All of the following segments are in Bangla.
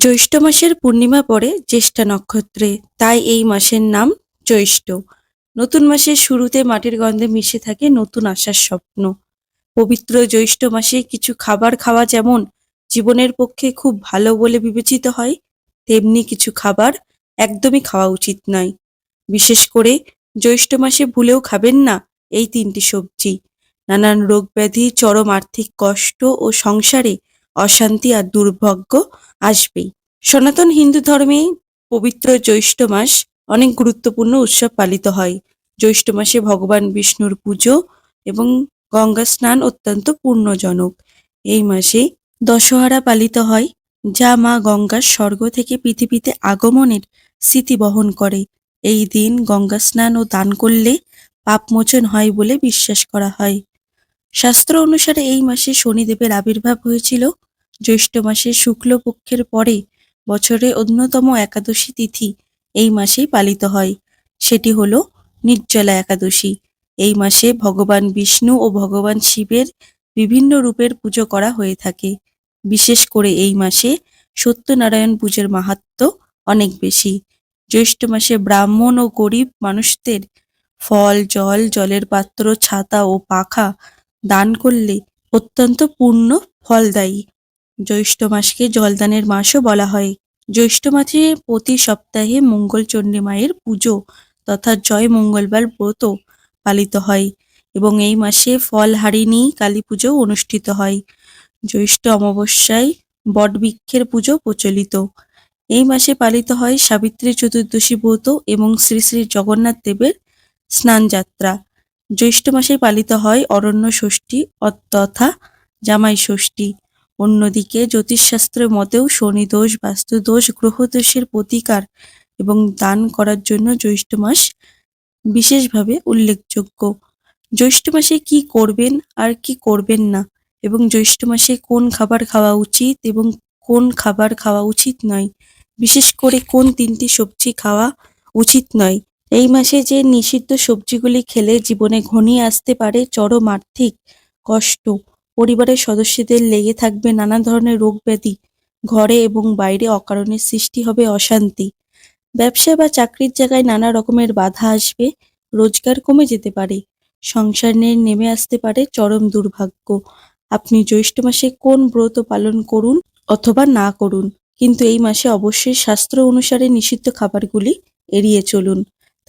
জ্যৈষ্ঠ মাসের পূর্ণিমা পড়ে জ্যেষ্ঠা নক্ষত্রে, তাই এই মাসের নাম জ্যৈষ্ঠ। নতুন মাসের শুরুতে মাটির গন্ধে মিশে থাকে নতুন আশার স্বপ্ন। পবিত্র জ্যৈষ্ঠ মাসে কিছু খাবার খাওয়া যেমন জীবনের পক্ষে খুব ভালো বলে বিবেচিত হয়, তেমনি কিছু খাবার একদমই খাওয়া উচিত নয়। বিশেষ করে জ্যৈষ্ঠ মাসে ভুলেও খাবেন না এই তিনটি সবজি। নানান রোগ ব্যাধি, চরম আর্থিক কষ্ট ও সংসারে অশান্তি আর দুর্ভাগ্য আসবেই। সনাতন হিন্দু ধর্মে পবিত্র জ্যৈষ্ঠ মাস অনেক গুরুত্বপূর্ণ উৎসব পালিত হয়। জ্যৈষ্ঠ মাসে ভগবান বিষ্ণুর পুজো এবং গঙ্গা স্নান অত্যন্ত পুণ্যজনক। এই মাসে দশহরা পালিত হয়, যা মা গঙ্গার স্বর্গ থেকে পৃথিবীতে আগমনের স্মৃতি বহন করে। এই দিন গঙ্গা স্নান ও দান করলে পাপমোচন হয় বলে বিশ্বাস করা হয়। শাস্ত্র অনুসারে এই মাসে শনিদেবের আবির্ভাব হয়েছিল। জ্যৈষ্ঠ মাসের শুক্লপক্ষের পরে বছরে অন্যতম একাদশী তিথি এই মাসেই পালিত হয়। সেটি হলো নির্জলা একাদশী। এই মাসে ভগবান বিষ্ণু ও ভগবান শিবের বিভিন্ন রূপের পুজো করা হয়ে থাকে। বিশেষ করে এই মাসে সত্যনারায়ণ পুজোর মাহাত্ম্য অনেক বেশি। জ্যৈষ্ঠ মাসে ব্রাহ্মণ ও গরিব মানুষদের ফল, জল, জলের পাত্র, ছাতা ও পাখা দান করলে অত্যন্ত পূর্ণ ফলদায়ী। জ্যৈষ্ঠ মাসকে জলদানের মাসও বলা হয়। জ্যৈষ্ঠ মাসে প্রতি সপ্তাহে মঙ্গলচণ্ডী মায়ের পুজো তথা জয় মঙ্গলবার ব্রত পালিত হয় এবং এই মাসে ফলহারিণী কালী পুজো অনুষ্ঠিত হয়। জ্যৈষ্ঠ অমাবস্যায় বটবৃক্ষের পুজো প্রচলিত। এই মাসে পালিত হয় সাবিত্রী চতুর্দশী ব্রত এবং শ্রী শ্রী জগন্নাথ দেবের স্নানযাত্রা। জ্যৈষ্ঠ মাসে পালিত হয় অরণ্য ষষ্ঠী তথা জামাই ষষ্ঠী। অন্যদিকে জ্যোতিষশাস্ত্রের মতেও শনিদোষ, বাস্তুদোষ, গ্রহদোষের প্রতিকার এবং দান করার জন্য জ্যৈষ্ঠ মাস বিশেষভাবে উল্লেখযোগ্য। জ্যৈষ্ঠ মাসে কি করবেন আর কি করবেন না, এবং জ্যৈষ্ঠ মাসে কোন খাবার খাওয়া উচিত এবং কোন খাবার খাওয়া উচিত নয়, বিশেষ করে কোন তিনটি সবজি খাওয়া উচিত নয়। এই মাসে যে নিষিদ্ধ সবজিগুলি খেলে জীবনে ঘনিয়ে আসতে পারে চরম আর্থিক কষ্ট, পরিবারের সদস্যদের লেগে থাকবে নানা ধরনের রোগ ব্যাধি, ঘরে এবং বাইরে অকারণে সৃষ্টি হবে অশান্তি, ব্যবসা বা চাকরির জায়গায় নানা রকমের বাধা আসবে, রোজগার কমে যেতে পারে, সংসার নিয়ে নেমে আসতে পারে চরম দুর্ভাগ্য। আপনি জ্যৈষ্ঠ মাসে কোন ব্রত পালন করুন অথবা না করুন, কিন্তু এই মাসে অবশ্যই শাস্ত্র অনুসারে নিষিদ্ধ খাবারগুলি এড়িয়ে চলুন।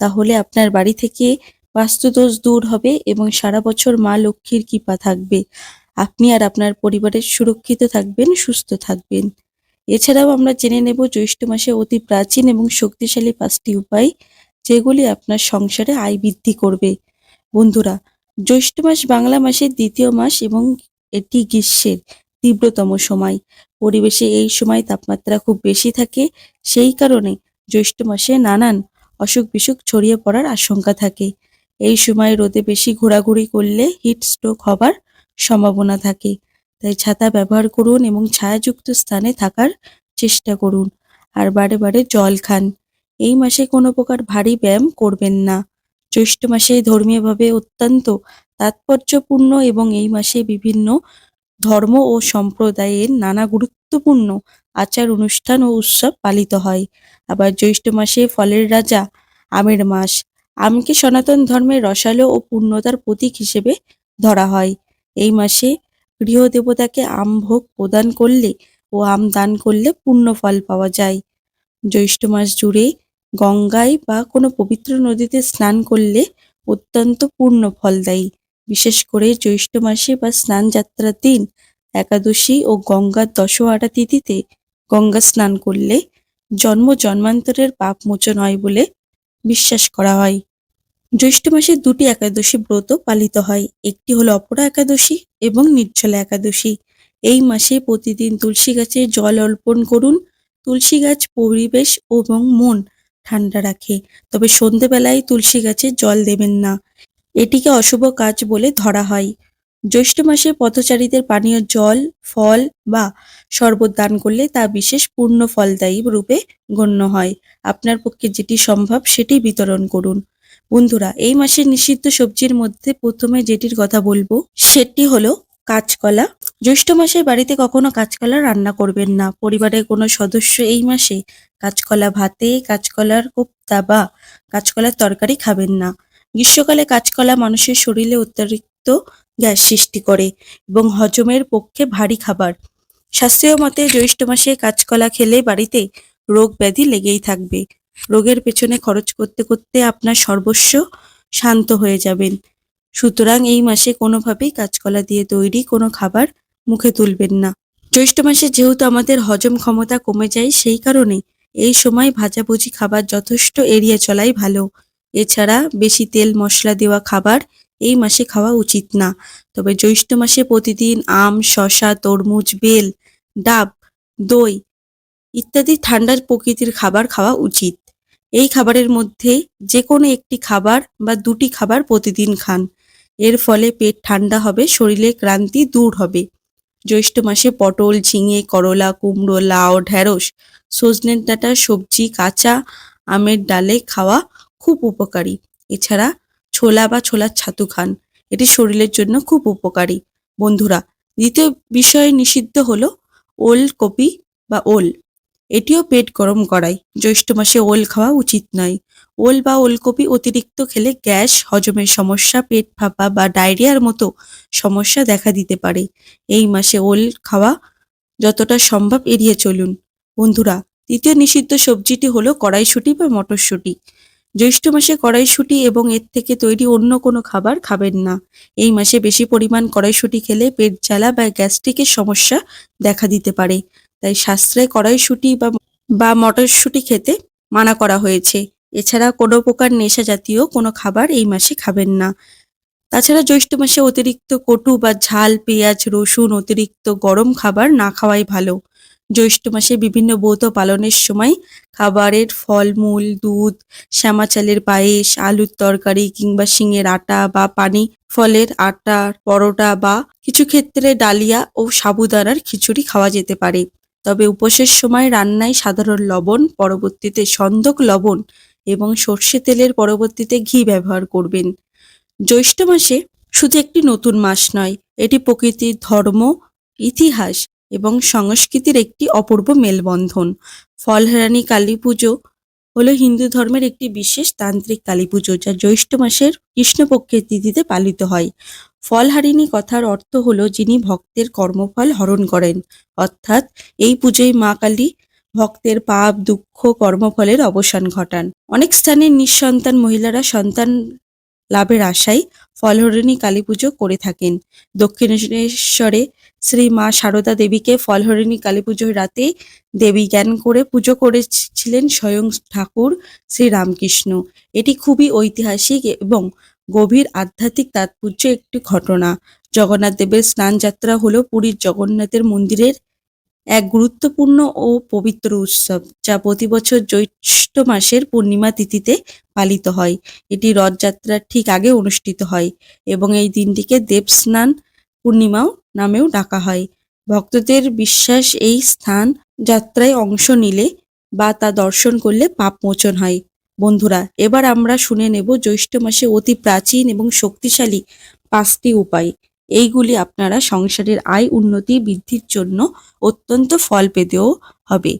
তাহলে আপনার বাড়ি থেকে বাস্তুদোষ দূর হবে এবং সারা বছর মা লক্ষ্মীর কৃপা থাকবে। আপনি আর আপনার পরিবারের সুরক্ষিত থাকবেন, সুস্থ থাকবেন। এছাড়াও আমরা জেনে নেব জ্যৈষ্ঠ মাসে অতি প্রাচীন এবং শক্তিশালী 5টি উপায়, যেগুলি আপনার সংসারে আয় বৃদ্ধি করবে। বন্ধুরা, জ্যৈষ্ঠ মাস বাংলা মাসের দ্বিতীয় মাস এবং এটি গ্রীষ্মের তীব্রতম সময়। পরিবেশে এই সময় তাপমাত্রা খুব বেশি থাকে, সেই কারণে জ্যৈষ্ঠ মাসে নানান অসুখ বিসুখ ছড়িয়ে পড়ার আশঙ্কা থাকে। এই সময় রোদে বেশি ঘোরাঘুরি করলে হিট স্ট্রোক হবার সম্ভাবনা থাকে। তাই ছাতা ব্যবহার করুন এবং ছায়াযুক্ত স্থানে থাকার চেষ্টা করুন, আর বারে বারে জল খান। এই মাসে কোনো প্রকার ভারী ব্যায়াম করবেন না। জ্যৈষ্ঠ মাসে ধর্মীয়ভাবে অত্যন্ত তাৎপর্যপূর্ণ এবং এই মাসে বিভিন্ন ধর্ম ও সম্প্রদায়ের নানা গুরুত্বপূর্ণ আচার অনুষ্ঠান ও উৎসব পালিত হয়। আবার জ্যৈষ্ঠ মাসে ফলের রাজা আমের মাস। আমকে সনাতন ধর্মের রসালো ও পূর্ণতার প্রতীক হিসেবে ধরা হয়। এই মাসে গৃহদেবতাকে আম ভোগ প্রদান করলে ও আম দান করলে পূর্ণ ফল পাওয়া যায়। জ্যৈষ্ঠ মাস জুড়ে গঙ্গায় বা কোনো পবিত্র নদীতে স্নান করলে অত্যন্ত পূর্ণ ফলদায়ী। বিশেষ করে জ্যৈষ্ঠ মাসে বা স্নান যাত্রার দিন, একাদশী ও গঙ্গার দশহরা তিথিতে গঙ্গা স্নান করলে জন্ম জন্মান্তরের পাপ মোচন হয় বলে বিশ্বাস করা হয়। জ্যৈষ্ঠ মাসে 2টি একাদশী ব্রত পালিত হয়। একটি হলো অপরা একাদশী এবং নির্জলা একাদশী। এই মাসে প্রতিদিন তুলসী গাছে জল অর্পণ করুন। তুলসী গাছ পরিবেশ এবং মন ঠান্ডা রাখে, তবে সন্ধেবেলায় তুলসী গাছে জল দেবেন না, এটিকে অশুভ কাজ বলে ধরা হয়। জ্যৈষ্ঠ মাসে পথচারীদের পানীয় জল, ফল বা শরবত দান করলে তা বিশেষ পূর্ণ ফলদায়ী রূপে গণ্য হয়। আপনার পক্ষে যেটি সম্ভব সেটি বিতরণ করুন। বন্ধুরা, এই মাসে নিষিদ্ধ সবজির মধ্যে প্রথমে যেটির কথা বলবো সেটি হলো কাঁচকলা। জ্যৈষ্ঠ মাসে বাড়িতে কখনো কাঁচকলা রান্না করবেন না। পরিবারের কোনো সদস্য এই মাসে কাঁচকলা ভাতে, কাঁচকলার কোপ্তা বা কাঁচকলার তরকারি খাবেন না। গ্রীষ্মকালে কাঁচকলা মানুষের শরীরে অতিরিক্ত গ্যাস সৃষ্টি করে এবং হজমের পক্ষে ভারী খাবার। শাস্ত্রীয় মতে জ্যৈষ্ঠ মাসে কাঁচকলা খেলে বাড়িতে রোগ ব্যাধি লেগেই থাকবে। রোগের পেছনে খরচ করতে করতে আপনার সর্বস্ব শান্ত হয়ে যাবেন। সুতরাং এই মাসে কোনোভাবেই কাঁচকলা দিয়ে তৈরি কোনো খাবার মুখে তুলবেন না। জ্যৈষ্ঠ মাসে যেহেতু আমাদের হজম ক্ষমতা কমে যায়, সেই কারণে এই সময় ভাজাভুজি খাবার যথেষ্ট এড়িয়ে চলাই ভালো। এছাড়া বেশি তেল মশলা দেওয়া খাবার এই মাসে খাওয়া উচিত না। তবে জ্যৈষ্ঠ মাসে প্রতিদিন আম, শসা, তরমুজ, বেল, ডাব, দই ইত্যাদি ঠান্ডা প্রকৃতির খাবার খাওয়া উচিত। এই খাবারের মধ্যে যে কোনো একটি খাবার বা দুটি খাবার প্রতিদিন খান। এর ফলে পেট ঠান্ডা হবে, শরীরে ক্লান্তি দূর হবে। জ্যৈষ্ঠ মাসে পটল, ঝিঙে, করলা, কুমড়ো, লাউ, ঢেঁড়স, সজনের ডাঁটা সবজি, কাঁচা আমের ডালে খাওয়া খুব উপকারী। এছাড়া ছোলা বা ছোলার ছাতু খান, এটি শরীরের জন্য খুব উপকারী। বন্ধুরা, দ্বিতীয় বিষয় নিষিদ্ধ হলো ওলকপি বা ওল। এটিও পেট গরম করায়। জ্যৈষ্ঠ মাসে ওল খাওয়া উচিত নয়। ওল বা ওলকপি অতিরিক্ত খেলে গ্যাস, হজমের সমস্যা, পেট ফাঁপা বা ডায়রিয়ার মতো সমস্যা দেখা দিতে পারে। এই মাসে ওল খাওয়া যতটা সম্ভব এড়িয়ে চলুন। বন্ধুরা, তৃতীয় নিষিদ্ধ সবজিটি হলো কড়াইশুঁটি বা মটরশুঁটি। জ্যৈষ্ঠ মাসে কড়াইশুঁটি এবং এর থেকে তৈরি অন্য কোনো খাবার খাবেন না। এই মাসে বেশি পরিমাণ কড়াইশুঁটি খেলে পেট জ্বালা বা গ্যাস্ট্রিকের সমস্যা দেখা দিতে পারে। তাই শাস্ত্রে কড়াইশুঁটি বা মটরশুঁটি খেতে মানা করা হয়েছে। এছাড়া কোনো প্রকার নেশা জাতীয় কোনো খাবার এই মাসে খাবেন না। তাছাড়া জ্যৈষ্ঠ মাসে অতিরিক্ত কটু বা ঝাল, পেঁয়াজ, রসুন, অতিরিক্ত গরম খাবার না খাওয়াই ভালো। জ্যৈষ্ঠ মাসে বিভিন্ন ব্রত পালনের সময় খাবারের ফলমূল, দুধ, শ্যামা চালের পায়েস, আলুর তরকারি কিংবা শিঙের আটা বা পানি ফলের আটার পরোটা বা কিছু ক্ষেত্রে ডালিয়া ও সাবুদানার খিচুড়ি খাওয়া যেতে পারে। তবে উপোসের সময় রান্নায় সাধারণ লবণ, পরবর্তীতে সন্দক লবণ এবং সর্ষে তেলের পরবর্তীতে ঘি ব্যবহার করবেন। জ্যৈষ্ঠ মাসে শুধু একটি নতুন মাস নয়, এটি প্রকৃতির ধর্ম, ইতিহাস এবং সংস্কৃতির একটি অপূর্ব মেলবন্ধন। ফলহারানি কালী পুজো হলো হিন্দু ধর্মের একটি বিশেষ তান্ত্রিক কালী পুজো, যা জ্যৈষ্ঠ মাসের কৃষ্ণপক্ষের তিথিতে পালিত হয়। ফলহারিণী কথার অর্থ হলো যিনি ভক্তের কর্মফল হরণ করেন। অর্থাৎ এই পুজোয় মা কালী ভক্তের পাপ, দুঃখ, কর্মফলের অবসান ঘটান। অনেক স্থানে নিঃসন্তান মহিলারা সন্তান লাভের আশায় ফলহরিণী কালী পুজো করে থাকেন। দক্ষিণেশ্বরে শ্রী মা সারদা দেবীকে ফলহরিণী কালী পুজোর রাতে দেবী জ্ঞান করে পুজো করেছিলেন স্বয়ং ঠাকুর শ্রী রামকৃষ্ণ। এটি খুবই ঐতিহাসিক এবং গভীর আধ্যাত্মিক তাৎপর্য একটি ঘটনা। জগন্নাথ দেবের স্নান যাত্রা হলো পুরীর জগন্নাথের মন্দিরের এক গুরুত্বপূর্ণ ও পবিত্র উৎসব, যা প্রতি বছর জ্যৈষ্ঠ মাসের পূর্ণিমা তিথিতে পালিত হয়। এটি রথযাত্রার ঠিক আগে অনুষ্ঠিত হয় এবং এই দিনটিকে দেবস্নান পূর্ণিমাও নামেও ডাকা হয়। ভক্তদের বিশ্বাস এই স্থান যাত্রায় অংশ নিলে বা তা দর্শন করলে পাপ মোচন হয়। বন্ধুরা, এবার আমরা শুনে নেব জ্যৈষ্ঠ মাসে অতি প্রাচীন এবং শক্তিশালী 5টি উপায়। এইগুলি আপনারা সংসারের আয় উন্নতি বৃদ্ধির জন্য অত্যন্ত ফল পেতেও হবে।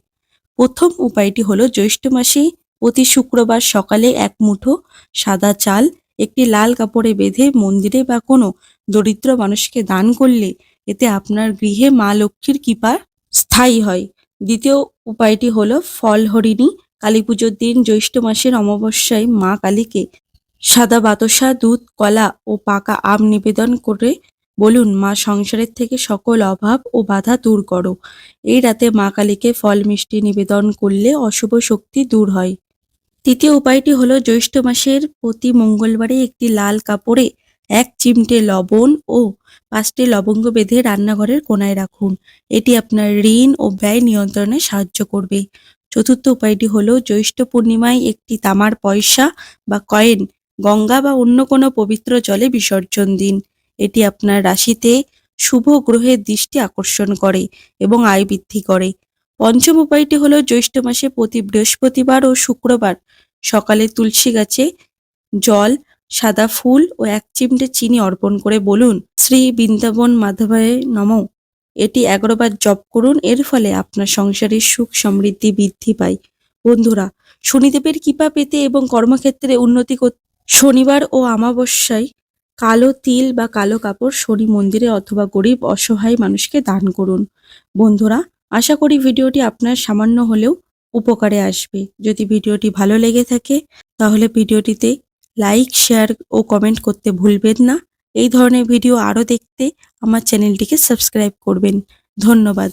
প্রথম উপায়টি হলো জ্যৈষ্ঠ মাসে প্রতি শুক্রবার সকালে এক মুঠো সাদা চাল একটি লাল কাপড়ে বেঁধে মন্দিরে বা কোনো দরিদ্র মানুষকে দান করলে এতে আপনার গৃহে মা লক্ষ্মীর কৃপা স্থায়ী হয়। দ্বিতীয় উপায়টি হলো ফলহরিণী কালী পুজোর দিন জ্যৈষ্ঠ মাসের অমাবস্যায় মা কালীকে সাদা বাতাসা, দুধ, কলা ও পাকা আম নিবেদন করে বলুন, মা সংসারের থেকে সকল অভাব ও বাধা দূর করো। এই রাতে মা কালীকে ফল মিষ্টি নিবেদন করলে অশুভ শক্তি দূর হয়। তৃতীয় উপায়টি হলো জ্যৈষ্ঠ মাসের প্রতি মঙ্গলবারে একটি লাল কাপড়ে 1 চিমটে লবণ ও 5টি লবঙ্গ বেঁধে রান্নাঘরের কোণায় রাখুন। এটি আপনার ঋণ ও ব্যয় নিয়ন্ত্রণে সাহায্য করবে। চতুর্থ উপায়টি হলো জ্যৈষ্ঠ পূর্ণিমায় একটি তামার পয়সা বা কয়েন গঙ্গা বা অন্য কোনো পবিত্র জলে বিসর্জন দিন। এটি আপনার রাশিতে শুভ গ্রহের দৃষ্টি আকর্ষণ করে এবং আয় বৃদ্ধি করে। পঞ্চম উপায়টি হলো জ্যৈষ্ঠ মাসে প্রতি বৃহস্পতিবার ও শুক্রবার সকালে তুলসী গাছে জল সাদা ফুল ও 1 চিমটে চিনি অর্পণ করে বলুন শ্রী বৃন্দাবন মাধবায় নমঃ। এটি 11 বার জপ করুন, এর ফলে আপনার সংসারের সুখ সমৃদ্ধি বৃদ্ধি পায়। বন্ধুরা, শনিদেবের কৃপা পেতে এবং কর্মক্ষেত্রে উন্নতি করতে শনিবার ও অমাবস্যায় কালো তিল বা কালো কাপড় শনি মন্দিরে অথবা গরিব অসহায় মানুষকে দান করুন। বন্ধুরা, আশা করি ভিডিওটি আপনার সামান্য হলেও উপকারে আসবে। যদি ভিডিওটি ভালো লেগে থাকে তাহলে ভিডিওটিতে লাইক, শেয়ার ও কমেন্ট করতে ভুলবেন না। এই ধরনের ভিডিও আরও দেখতে আমার চ্যানেলটিকে সাবস্ক্রাইব করবেন। ধন্যবাদ।